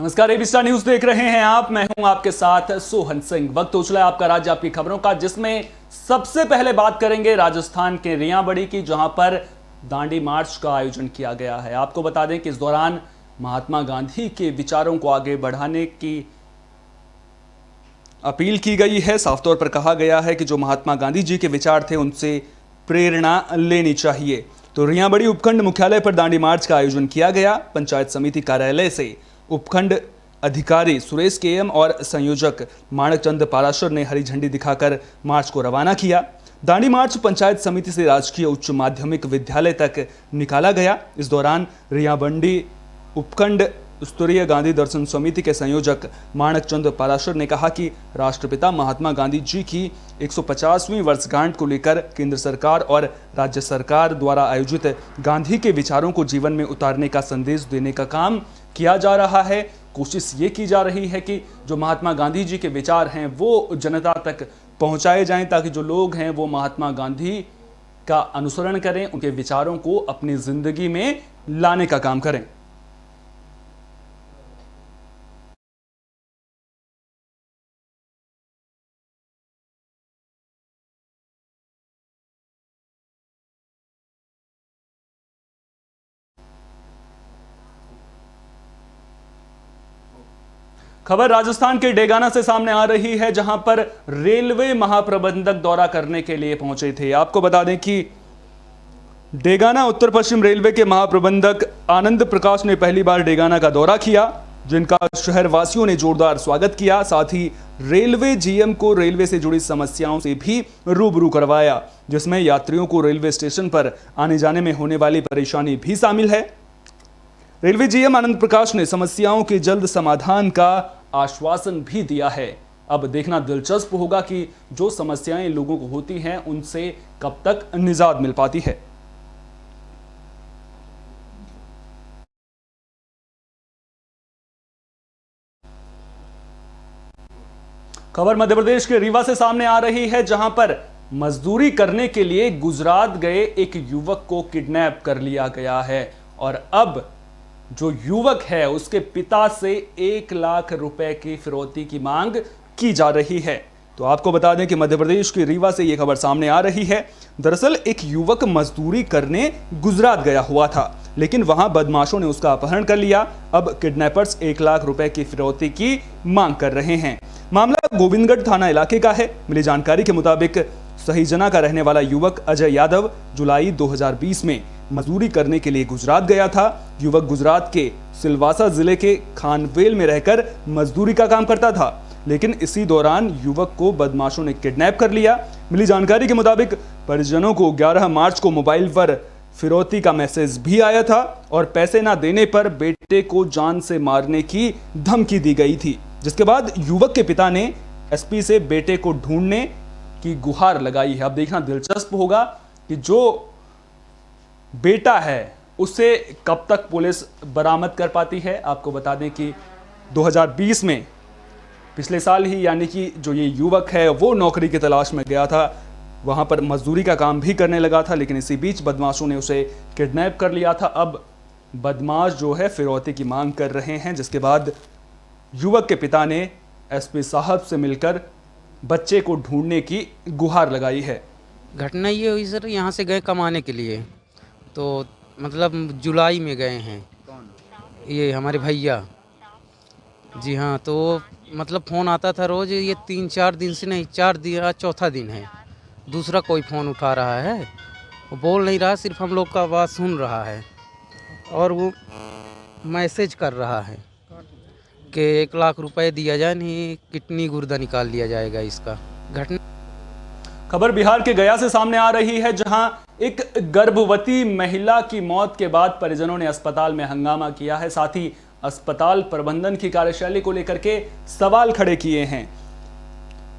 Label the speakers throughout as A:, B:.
A: नमस्कार, AB star news देख रहे हैं आप। मैं हूं आपके साथ सोहन सिंह। वक्त हो चला है आपका राज्य आपकी खबरों का, जिसमें सबसे पहले बात करेंगे राजस्थान के रियांबड़ी की, जहां पर दांडी मार्च का आयोजन किया गया है। आपको बता दें कि इस दौरान महात्मा गांधी के विचारों को आगे बढ़ाने की अपील की गई है। साफ तौर पर कहा गया है कि जो महात्मा गांधी जी के विचार थे उनसे प्रेरणा लेनी चाहिए। तो रियांबड़ी उपखंड मुख्यालय पर दांडी मार्च का आयोजन किया गया। पंचायत समिति कार्यालय से उपखंड अधिकारी सुरेश केएम और संयोजक माणक चंद पाराशर ने हरी झंडी दिखाकर मार्च को रवाना किया। दांडी मार्च पंचायत समिति से राजकीय उच्च माध्यमिक विद्यालय तक निकाला गया। इस दौरान रियांबड़ी उपखंड स्तरीय गांधी दर्शन समिति के संयोजक माणक चंद पाराशर ने कहा कि राष्ट्रपिता महात्मा गांधी जी की 150वीं वर्षगांठ को लेकर केंद्र सरकार और राज्य सरकार द्वारा आयोजित गांधी के विचारों को जीवन में उतारने का संदेश देने का काम किया जा रहा है। कोशिश ये की जा रही है कि जो महात्मा गांधी जी के विचार हैं वो जनता तक पहुंचाए जाएं, ताकि जो लोग हैं वो महात्मा गांधी का अनुसरण करें, उनके विचारों को अपनी जिंदगी में लाने का काम करें। खबर राजस्थान के डेगाना से सामने आ रही है, जहां पर रेलवे महाप्रबंधक दौरा करने के लिए पहुंचे थे। आपको बता दें कि डेगाना उत्तर पश्चिम रेलवे के महाप्रबंधक आनंद प्रकाश ने पहली बार डेगाना का दौरा किया, जिनका शहर वासियों ने जोरदार स्वागत किया। साथ ही रेलवे जीएम को रेलवे से जुड़ी समस्याओं से भी रूबरू करवाया, जिसमें यात्रियों को रेलवे स्टेशन पर आने जाने में होने वाली परेशानी भी शामिल है। रेलवे जीएम आनंद प्रकाश ने समस्याओं के जल्द समाधान का आश्वासन भी दिया है। अब देखना दिलचस्प होगा कि जो समस्याएं लोगों को होती हैं उनसे कब तक निजात मिल पाती है। खबर मध्य प्रदेश के रीवा से सामने आ रही है, जहां पर मजदूरी करने के लिए गुजरात गए एक युवक को किडनैप कर लिया गया है और अब जो युवक है उसके पिता से 1 लाख रुपए की फिरौती की मांग की जा रही है। तो आपको बता दें कि मध्य प्रदेश के रीवा से यह खबर सामने आ रही है। दरअसल एक युवक मजदूरी करने गुजरात गया हुआ था, लेकिन वहां बदमाशों ने उसका अपहरण कर लिया। अब किडनैपर्स 1 लाख रुपए की फिरौती की मांग कर रहे हैं। मामला गोविंदगढ़ थाना इलाके का है। मिली जानकारी के मुताबिक सहीजना का रहने वाला युवक अजय यादव जुलाई 2020 में मजदूरी करने के लिए गुजरात गया था। युवक गुजरात के सिलवासा जिले के खानवेल में रहकर मजदूरी का काम करता था, लेकिन इसी दौरान युवक को बदमाशों ने किडनैप कर लिया। मिली जानकारी के मुताबिक परिजनों को 11 मार्च को मोबाइल पर फिरौती का मैसेज भी आया था और पैसे ना देने पर बेटे को जान से मारने की धमकी दी गई थी, जिसके बाद युवक के पिता ने एसपी से बेटे को ढूंढने की गुहार लगाई है। अब देखना दिलचस्प होगा कि जो बेटा है उसे कब तक पुलिस बरामद कर पाती है। आपको बता दें कि 2020 में पिछले साल ही, यानी कि जो ये युवक है वो नौकरी की तलाश में गया था, वहां पर मजदूरी का काम भी करने लगा था, लेकिन इसी बीच बदमाशों ने उसे किडनैप कर लिया था। अब बदमाश जो है फिरौती की मांग कर रहे हैं, जिसके बाद युवक के पिता ने एसपी साहब से मिलकर बच्चे को ढूंढने की गुहार लगाई है।
B: घटना ये हुई सर, यहाँ से गए कमाने के लिए, तो मतलब जुलाई में गए हैं। कौन? ये हमारे भैया जी हाँ। तो मतलब फ़ोन आता था रोज़, ये 3-4 दिन से नहीं, 4 दिन, आज चौथा दिन है दूसरा कोई फ़ोन उठा रहा है। वो बोल नहीं रहा, सिर्फ हम लोग का आवाज़ सुन रहा है और वो मैसेज कर रहा है कि 1 लाख रुपए दिया जाए, नहीं किडनी गुर्दा निकाल लिया जाएगा इसका। घटना
A: खबर बिहार के गया से सामने आ रही है, जहां एक गर्भवती महिला की मौत के बाद परिजनों ने अस्पताल में हंगामा किया है। साथ ही अस्पताल प्रबंधन की कार्यशैली को लेकर के सवाल खड़े किए हैं।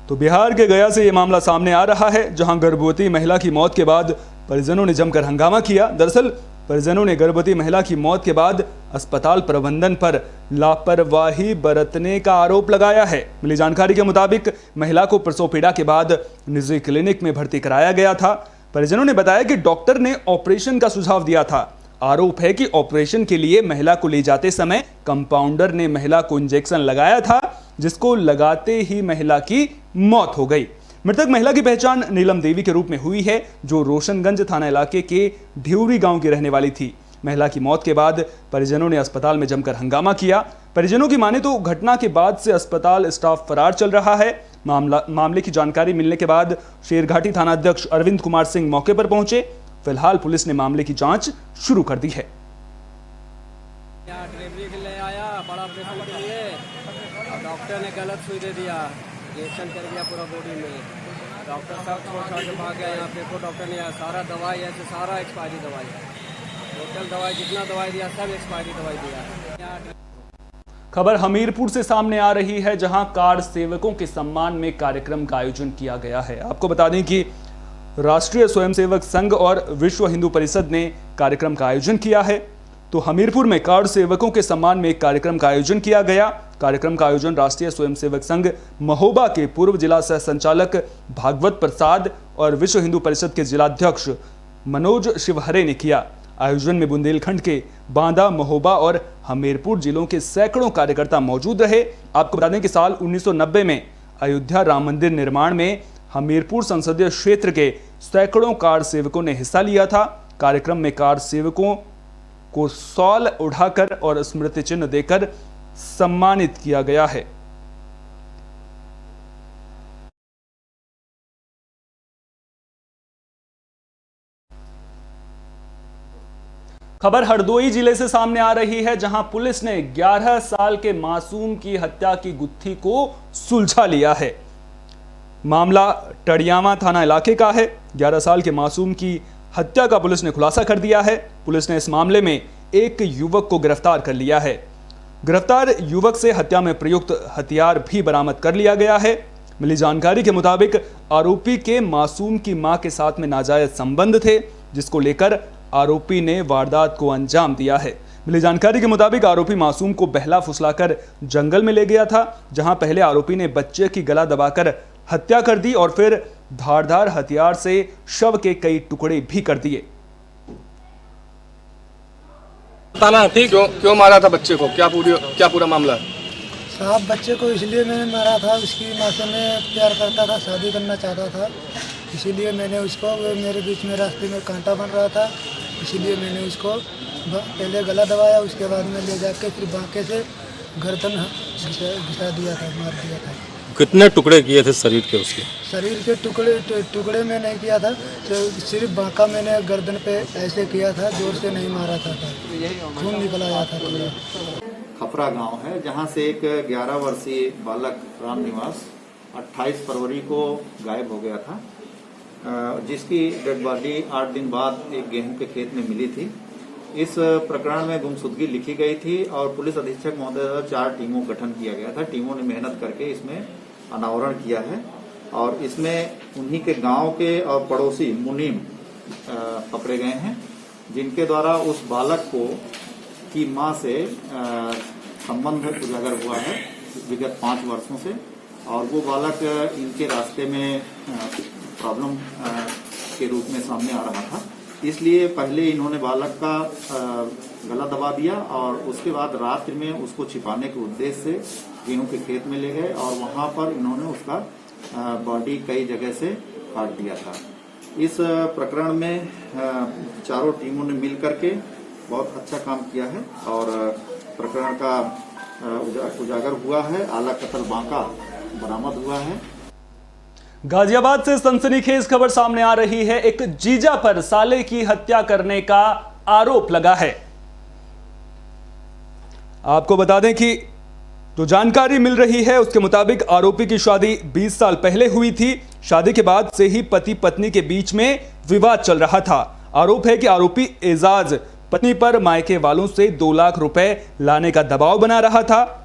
A: तो बिहार के गया से यह मामला सामने आ रहा है, जहां गर्भवती महिला की मौत के बाद परिजनों ने जमकर हंगामा किया। दरअसल परिजनों ने गर्भवती महिला की मौत के बाद अस्पताल प्रबंधन पर लापरवाही बरतने का आरोप लगाया है। मिली जानकारी के मुताबिक महिला को प्रसव पीड़ा के बाद निजी क्लिनिक में भर्ती कराया गया था। परिजनों ने बताया कि डॉक्टर ने ऑपरेशन का सुझाव दिया था आरोप है कि ऑपरेशन के लिए महिला को ले जाते समय कंपाउंडर ने महिला को इंजेक्शन लगाया था, जिसको लगाते ही महिला की मौत हो गई। मृतक महिला की पहचान नीलम देवी के रूप में हुई है, जो रोशनगंज थाना इलाके के ढिउरी गांव की रहने वाली थी। महिला की मौत के बाद परिजनों ने अस्पताल में जमकर हंगामा किया। परिजनों की माने तो घटना के बाद से अस्पताल स्टाफ फरार चल रहा है। मामले की जानकारी मिलने के बाद शेरघाटी थाना अध्यक्ष अरविंद कुमार सिंह मौके पर पहुंचे। फिलहाल पुलिस ने मामले की जांच शुरू कर दी है।
C: डिलीवरी के लिए आया बड़ा ऑपरेशन के लिए, डॉक्टर ने गलत सुई दे दिया, इंजेक्शन कर दिया पूरा बॉडी में। डॉक्टर साहब छोड़ के भाग गया, यहाँ पे को डॉक्टर ने सारा दवाई है, सारा एक्सपायरी दवाई है, टोटल दवाई जितना दवाई दिया सब एक्सपायरी दवाई दिया।
A: खबर हमीरपुर से सामने आ रही है, जहां कार्ड सेवकों के सम्मान में कार्यक्रम का आयोजन किया गया है। आपको बता दें कि राष्ट्रीय स्वयंसेवक संघ और विश्व हिंदू परिषद ने कार्यक्रम का आयोजन किया है। तो हमीरपुर में कार्ड सेवकों के सम्मान में एक कार्यक्रम का आयोजन किया गया। कार्यक्रम का आयोजन राष्ट्रीय स्वयंसेवक संघ महोबा के पूर्व जिला सह संचालक भागवत प्रसाद और विश्व हिंदू परिषद के जिलाध्यक्ष मनोज शिवहरे ने किया। आयोजन में बुंदेलखंड के बांदा, महोबा और हमीरपुर जिलों के सैकड़ों कार्यकर्ता मौजूद रहे। आपको बता दें कि साल 1990 में अयोध्या राम मंदिर निर्माण में हमीरपुर संसदीय क्षेत्र के सैकड़ों कार्ड सेवकों ने हिस्सा लिया था। कार्यक्रम में कार्ड सेवकों को शॉल उठाकर और स्मृति चिन्ह देकर सम्मानित किया गया है। खबर हरदोई जिले से सामने आ रही है, जहां पुलिस ने 11 साल के मासूम की हत्या की गुत्थी को सुलझा लिया है। मामला टड़ियावा थाना इलाके का है। 11 साल के मासूम की हत्या का पुलिस ने खुलासा कर दिया है। पुलिस ने इस मामले में एक युवक को गिरफ्तार कर लिया है। गिरफ्तार युवक से हत्या में प्रयुक्त हथियार भी बरामद कर लिया गया है। मिली जानकारी के मुताबिक आरोपी के मासूम की मां के साथ में नाजायज संबंध थे, जिसको लेकर आरोपी ने वारदात को अंजाम दिया है। मिली जानकारी के मुताबिक आरोपी मासूम को बहला फुसलाकर जंगल में ले गया था, जहां पहले आरोपी ने बच्चे की गला दबाकर हत्या कर दी और फिर धारदार हथियार से शव के कई टुकड़े भी कर दिए।
D: बताना ठीक, क्यों मारा था बच्चे को, क्या पूरा मामला है?
E: साहब बच्चे को इसलिए मैंने मारा था, उसकी माँ से मैं प्यार करता था, शादी करना चाहता था, इसीलिए मैंने उसको, मेरे बीच में रास्ते में कांटा बन रहा था, इसीलिए मैंने उसको पहले गला दबाया, उसके बाद में ले जाके फिर बांके से गर्दन घिसा दिया था, मार दिया था।
D: कितने टुकड़े किए थे शरीर के उसके?
E: शरीर के टुकड़े में नहीं किया था, सिर्फ बांका मैंने गर्दन पे ऐसे किया था, जोर से नहीं मारा था, खून निकल आया था।
F: खपरा गांव है, जहां से एक 11 वर्षीय बालक राम निवास 28 फरवरी को गायब हो गया था, जिसकी डेड बॉडी 8 दिन बाद एक गेहूं के खेत में मिली थी। इस प्रकरण में गुमशुदगी लिखी गई थी और पुलिस अधीक्षक महोदय द्वारा 4 टीमों का गठन किया गया था। टीमों ने मेहनत करके इसमें अनावरण किया है और इसमें उन्हीं के गांव के और पड़ोसी मुनीम पकड़े गए हैं, जिनके द्वारा उस बालक को की मां से संबंध उजागर हुआ है विगत 5 वर्षों से, और वो बालक इनके रास्ते में प्रॉब्लम के रूप में सामने आ रहा था। इसलिए पहले इन्होंने बालक का गला दबा दिया और उसके बाद रात्रि में उसको छिपाने के उद्देश्य से गेहूं के खेत में ले गए और वहां पर इन्होंने उसका बॉडी कई जगह से काट दिया था। इस प्रकरण में चारों टीमों ने मिल करके बहुत अच्छा काम किया है और प्रकरण का उजागर हुआ है। आला कत्ल बांका बरामद हुआ है।
A: गाजियाबाद से सनसनीखेज खबर सामने आ रही है। एक जीजा पर साले की हत्या करने का आरोप लगा है। आपको बता दें कि जो जानकारी मिल रही है उसके मुताबिक आरोपी की शादी 20 साल पहले हुई थी। शादी के बाद से ही पति पत्नी के बीच में विवाद चल रहा था। आरोप है कि आरोपी एजाज पत्नी पर मायके वालों से 2 लाख रुपए लाने का दबाव बना रहा था।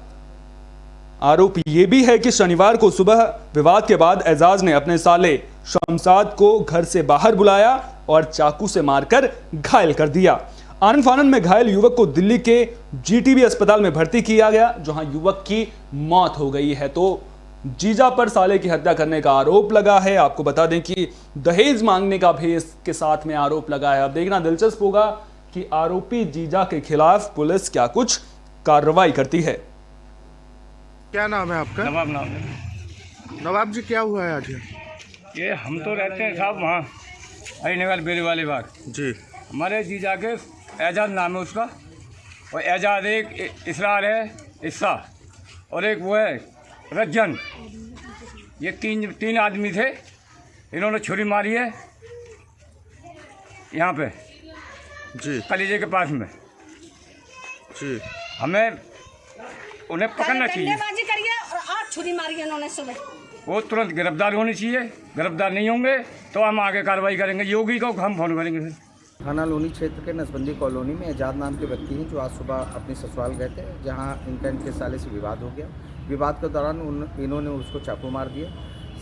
A: आरोप यह भी है कि शनिवार को सुबह विवाद के बाद एजाज ने अपने साले शमशाद को घर से बाहर बुलाया और चाकू से मारकर घायल कर दिया। आनन फानन में घायल युवक को दिल्ली के जीटीबी अस्पताल में भर्ती किया गया, जहां युवक की मौत हो गई है। तो जीजा पर साले की हत्या करने का आरोप लगा है। आपको बता दें कि दहेज मांगने का भी इसके साथ में आरोप लगा है। अब देखना दिलचस्प होगा कि आरोपी जीजा के खिलाफ पुलिस क्या कुछ कार्रवाई करती है।
G: क्या नाम है आपका?
H: नवाब नाम है।
G: नवाब जी, क्या हुआ है आज?
H: ये हम तो रहते हैं साहब वहाँ अलीनगर बेरी वाली बाग
G: जी।
H: हमारे जीजा के एजाज नाम है उसका, और एजाज एक इसरार है इस्सा, और एक वो है रज्जन। ये तीन आदमी थे, इन्होंने छुरी मारी है यहाँ पे
G: जी
H: कलीजे के पास में
G: जी।
H: हमें उन्हें पकड़ना चाहिए,
I: डंडेबाजी करी है और 8 छुरी मारी है उन्होंने सुबह।
H: वो तुरंत गिरफ्तार होनी चाहिए। गिरफ्तार नहीं होंगे तो हम आगे कार्रवाई करेंगे। योगी को हम फोन करेंगे फिर।
J: थाना लोनी क्षेत्र के नसबंदी कॉलोनी में एजाज नाम के व्यक्ति हैं जो आज सुबह अपने ससुराल गए थे, जहां इनके साले से विवाद हो गया। विवाद के दौरान इन्होंने उसको चाकू मार दिया।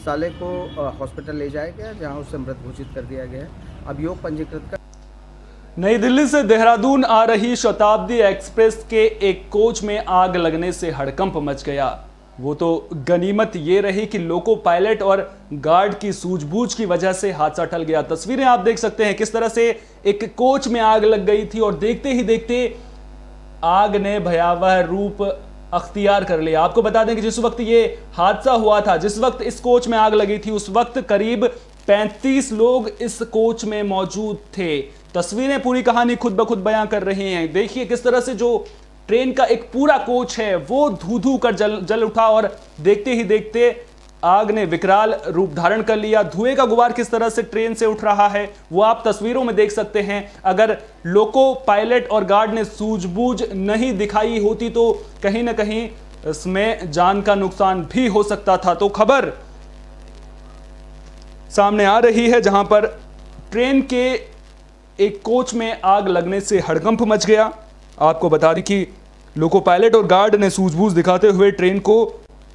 J: साले को हॉस्पिटल ले जाया गया, जहां उसे मृत घोषित कर दिया गया है। अभियोग पंजीकृत कर
A: नई दिल्ली से देहरादून आ रही शताब्दी एक्सप्रेस के एक कोच में आग लगने से हड़कंप मच गया। वो तो गनीमत ये रही कि लोको पायलट और गार्ड की सूझबूझ की वजह से हादसा टल गया। तस्वीरें आप देख सकते हैं किस तरह से एक कोच में आग लग गई थी और देखते ही देखते आग ने भयावह रूप अख्तियार कर लिया। आपको बता दें कि जिस वक्त ये हादसा हुआ था, जिस वक्त इस कोच में आग लगी थी, उस वक्त करीब 35 लोग इस कोच में मौजूद थे। तस्वीरें पूरी कहानी खुद ब खुद बयां कर रही हैं। देखिए किस तरह से जो ट्रेन का एक पूरा कोच है वो धू कर जल उठा और देखते ही देखते आग ने विकराल रूप धारण कर लिया। धुएं का गुबार किस तरह से ट्रेन से उठ रहा है वो आप तस्वीरों में देख सकते हैं। अगर लोको पायलट और गार्ड ने सूझबूझ नहीं दिखाई होती तो कहीं ना कहीं इसमें जान का नुकसान भी हो सकता था। तो खबर सामने आ रही है जहां पर ट्रेन के एक कोच में आग लगने से हड़कंप मच गया। आपको बता दें कि लोको पायलट और गार्ड ने सूझबूझ दिखाते हुए ट्रेन को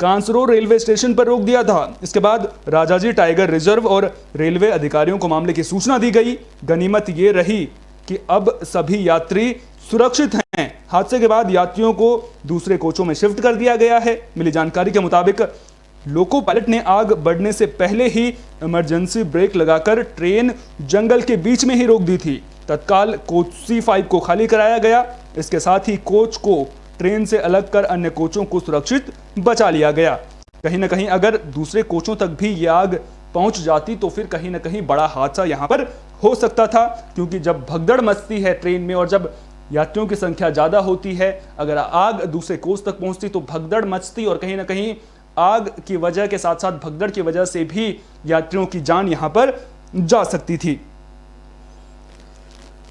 A: कांसरो रेलवे स्टेशन पर रोक दिया था। इसके बाद राजाजी टाइगर रिजर्व और रेलवे अधिकारियों को मामले की सूचना दी गई। गनीमत ये रही कि अब सभी यात्री सुरक्षित हैं। हादसे के बाद यात्रियों को दूसरे कोचों में शिफ्ट कर दिया गया है। मिली जानकारी के मुताबिक लोको पायलट ने आग बढ़ने से पहले ही इमरजेंसी ब्रेक लगाकर ट्रेन जंगल के बीच में ही रोक दी थी। तत्काल कोच C5 को खाली कराया गया। इसके साथ ही कोच को ट्रेन से अलग कर अन्य कोचों को सुरक्षित बचा लिया गया। कहीं ना कहीं अगर दूसरे कोचों तक भी ये आग पहुंच जाती तो फिर कहीं ना कहीं बड़ा हादसा यहां पर हो सकता था, क्योंकि जब भगदड़ मचती है ट्रेन में और जब यात्रियों की संख्या ज़्यादा होती है, अगर आग दूसरे कोच तक पहुंचती तो भगदड़ मचती और कहीं ना कहीं आग की वजह के साथ साथ भगदड़ की वजह से भी यात्रियों की जान यहां पर जा सकती थी।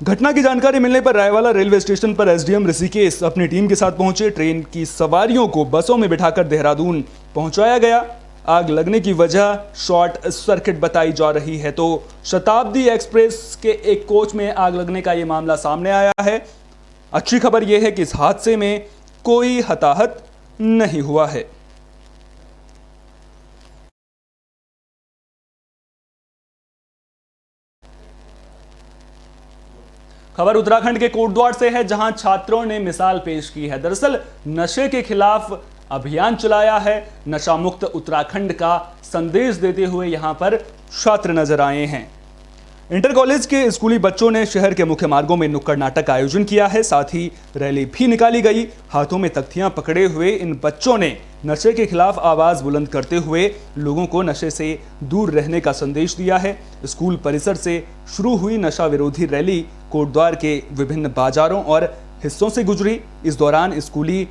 A: घटना की जानकारी मिलने पर रायवाला रेलवे स्टेशन पर एसडीएम ऋषिकेश अपनी टीम के साथ पहुंचे। ट्रेन की सवारियों को बसों में बिठाकर देहरादून पहुंचाया गया। आग लगने की वजह शॉर्ट सर्किट बताई जा रही है। तो शताब्दी एक्सप्रेस के एक कोच में आग लगने का यह मामला सामने आया है। अच्छी खबर यह है कि इस हादसे में कोई हताहत नहीं हुआ है। खबर उत्तराखंड के कोटद्वार से है, जहां छात्रों ने मिसाल पेश की है। दरअसल नशे के खिलाफ अभियान चलाया है। नशा मुक्त उत्तराखंड का संदेश देते हुए यहां पर छात्र नजर आए हैं। इंटर कॉलेज के स्कूली बच्चों ने शहर के मुख्य मार्गों में नुक्कड़ नाटक का आयोजन किया है। साथ ही रैली भी निकाली गई। हाथों में तख्तियां पकड़े हुए इन बच्चों ने नशे के खिलाफ आवाज बुलंद करते हुए लोगों को नशे से दूर रहने का संदेश दिया है। स्कूल परिसर से शुरू हुई नशा विरोधी रैली कोटद्वार के विभिन्न बाजारों और हिस्सों से गुजरी। इस दौरान स्कूली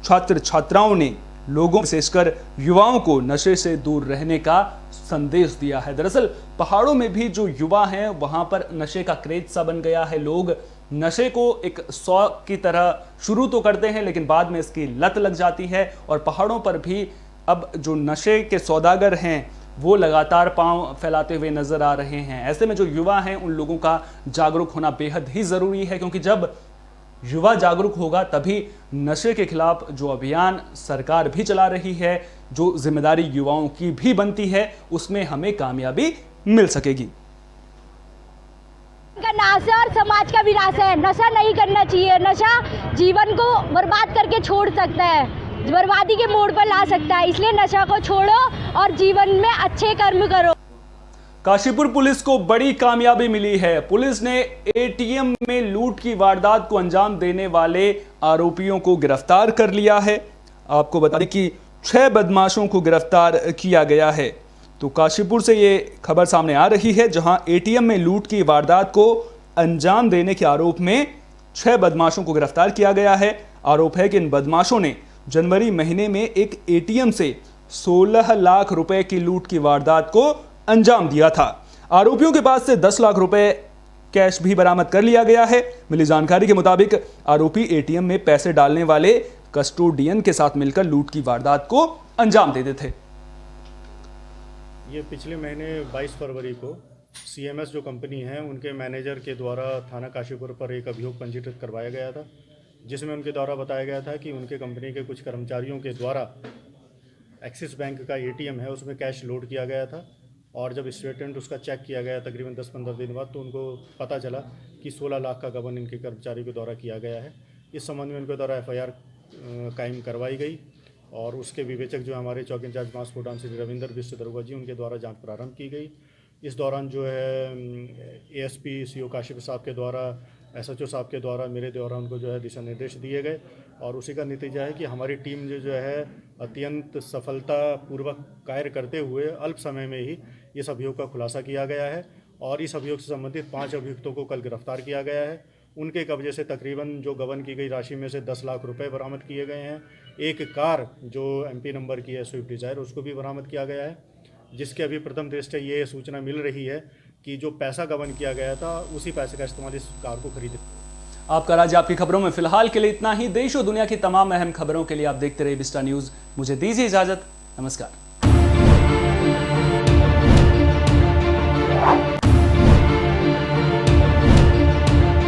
A: छात्र छात्राओं ने लोगों विशेषकर युवाओं को नशे से दूर रहने का संदेश दिया है। दरअसल पहाड़ों में भी जो युवा हैं वहां पर नशे का क्रेज सा बन गया है। लोग नशे को एक शौक की तरह शुरू तो करते हैं लेकिन बाद में इसकी लत लग जाती है और पहाड़ों पर भी अब जो नशे के सौदागर हैं वो लगातार पांव फैलाते हुए नजर आ रहे हैं। ऐसे में जो युवा हैं उन लोगों का जागरूक होना बेहद ही ज़रूरी है, क्योंकि जब युवा जागरूक होगा तभी नशे के खिलाफ जो अभियान सरकार भी चला रही है, जो जिम्मेदारी युवाओं की भी बनती है, उसमें हमें कामयाबी मिल सकेगी।
I: का नाश है और समाज का विनाश है। नशा नहीं करना चाहिए। नशा जीवन को बर्बाद करके छोड़ सकता है, बर्बादी के मोड़ पर ला सकता है। इसलिए नशा को छोड़ो और जीवन में अच्छे कर्म करो।
A: काशीपुर पुलिस को बड़ी कामयाबी मिली है। पुलिस ने एटीएम में लूट की वारदात को अंजाम देने वाले आरोपियों को गिरफ्तार कर लिया है। आपको बता दें कि 6 बदमाशों को गिरफ्तार किया गया है। तो काशीपुर से ये खबर सामने आ रही है, जहां एटीएम में लूट की वारदात को अंजाम देने के आरोप में 6 बदमाशों को गिरफ्तार किया गया है। आरोप है कि इन बदमाशों ने जनवरी महीने में एक एटीएम से 16 लाख रुपए की लूट की वारदात को अंजाम दिया था। आरोपियों के पास से 10 लाख रुपए कैश भी बरामद कर लिया गया है। मिली जानकारी के मुताबिक आरोपी एटीएम में पैसे डालने वाले कस्टोडियन के साथ मिलकर लूट की वारदात को अंजाम देते थे।
K: ये पिछले महीने 22 फरवरी को CMS जो कंपनी है उनके मैनेजर के द्वारा थाना काशीपुर पर एक अभियोग पंजीकृत करवाया गया था, जिसमें उनके द्वारा बताया गया था कि उनके कंपनी के कुछ कर्मचारियों के द्वारा एक्सिस बैंक का ATM है उसमें कैश लोड किया गया था। और जब स्टेटमेंट उसका चेक किया गया तकरीबन 10-15 दिन बाद, तो उनको पता चला कि 16 लाख का गबन इनके कर्मचारी के द्वारा किया गया है। इस संबंध में उनके द्वारा FIR कायम करवाई गई और उसके विवेचक जो हमारे चौकी इंचार्ज मास कोडान श्री रविंदर बिष्ट दरोगा जी, उनके द्वारा जांच प्रारंभ की गई। इस दौरान जो है ASP CO काशीपुर साहब के द्वारा, SHO साहब के द्वारा, मेरे द्वारा उनको जो है दिशा निर्देश दिए गए और उसी का नतीजा है कि हमारी टीम जो है अत्यंत सफलतापूर्वक कार्य करते हुए अल्प समय में ही इस अभियोग का खुलासा किया गया है और इस अभियोग से संबंधित 5 अभियुक्तों को कल गिरफ्तार किया गया है। उनके कब्जे से तकरीबन जो गबन की गई राशि में से 10 लाख रुपए बरामद किए गए हैं। एक कार जो MP नंबर की है स्विफ्ट डिज़ायर, उसको भी बरामद किया गया है, जिसके अभी प्रथम दृष्टया ये सूचना मिल रही है कि जो पैसा गबन किया गया था उसी पैसे का इस्तेमाल इस कार को खरीदे।
A: आपका राज्य आपकी खबरों में फिलहाल के लिए इतना ही। देश और दुनिया की तमाम अहम खबरों के लिए आप देखते रहिए विस्टा न्यूज़। मुझे दीजिए इजाजत। नमस्कार।